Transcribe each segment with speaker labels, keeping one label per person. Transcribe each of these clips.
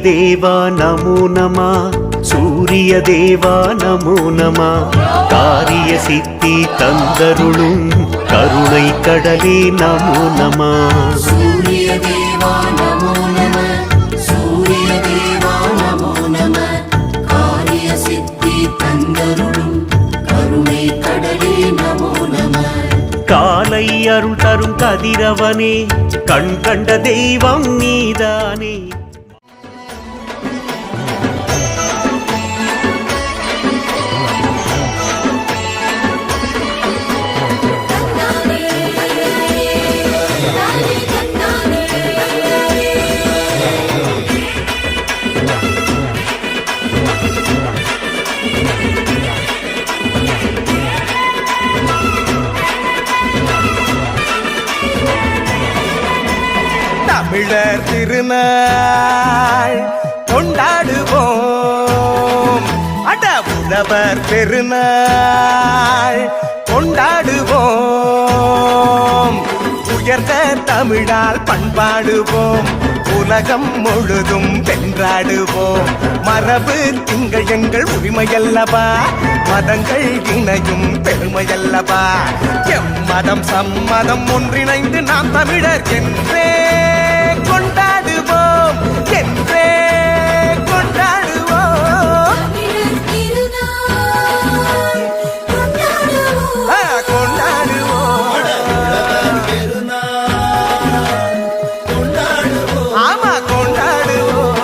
Speaker 1: தேவா நமோ நம சூரிய தேவா நமோ நம காரிய சித்தி தந்தருளும் கருணை கடலே நமோ நம
Speaker 2: சூரிய தேவா நமோ நம சூரிய தேவா நமோ நம காரிய சித்தி தந்தருளும் கருணை கடலே நமோ நம
Speaker 1: காலை அருள் தரும் கதிரவனே கண் கண்ட தெய்வம் நீதானே
Speaker 3: தமிழர் திருநாள் கொண்டாடுவோம் அட உழவர் பெருநாள் கொண்டாடுவோம் உயர்ந்த தமிழால் பண்பாடுவோம் உலகம் முழுதும் வென்றாடுவோம் மரபு திங்கள் எங்கள் உரிமையல்லவா மதங்கள் இணையும் பெருமையல்லவா எம்மதம் சம்மதம் ஒன்றிணைந்து நாம் தமிழர் என்றே கொண்டாடுவோம் என்றே கொண்டாடுவோம் கொண்டாடுவோம் ஆமா கொண்டாடுவோம்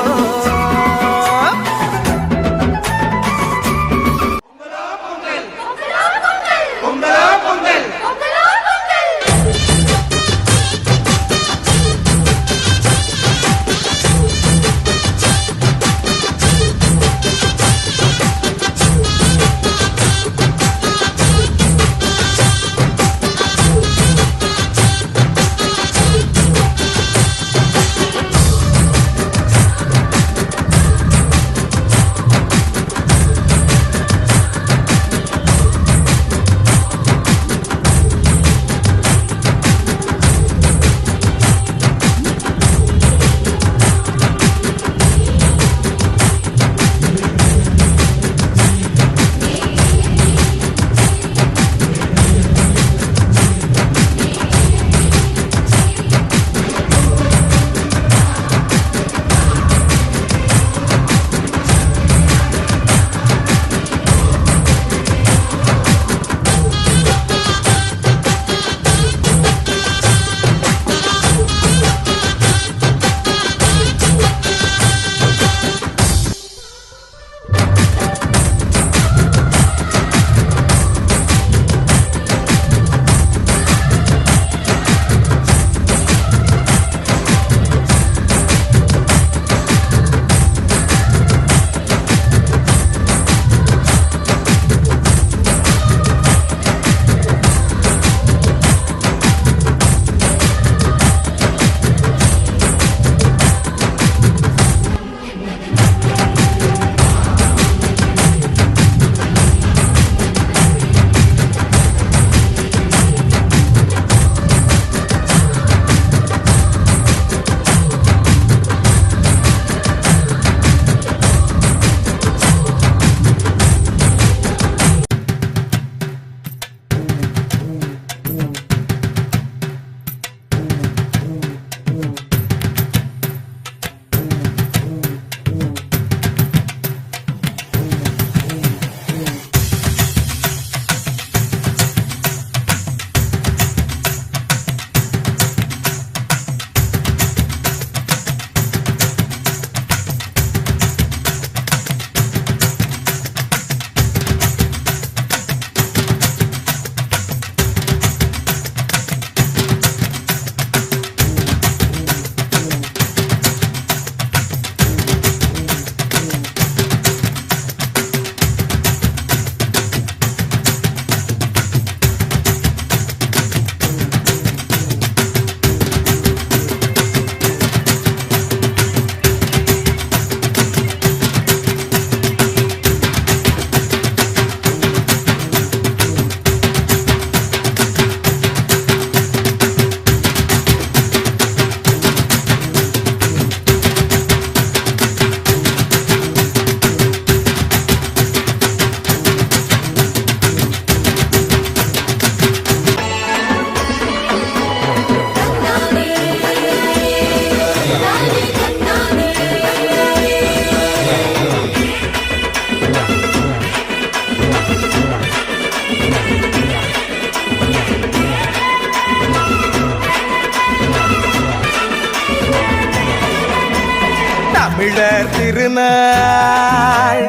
Speaker 3: திருநாள்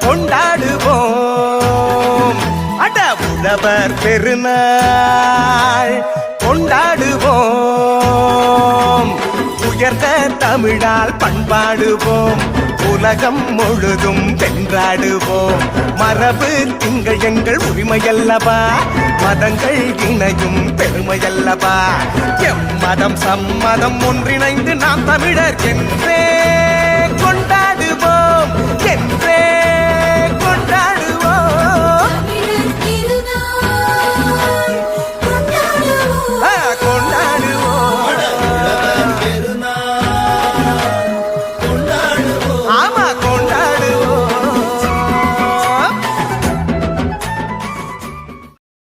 Speaker 3: கொண்டாடுவோம் அட உழவர் பெருநாள் கொண்டாடுவோம் உயர்ந்த தமிழால் பண்பாடுவோம் உலகம் முழுதும் வென்றாடுவோம் மரபு திங்கள் எங்கள் உரிமையல்லவா மதங்கள் இணையும் பெருமையல்லவா எம்மதம் சம்மதம் ஒன்றிணைந்து நாம் தமிழர் என்றே கொண்டாடுவோம் என்றே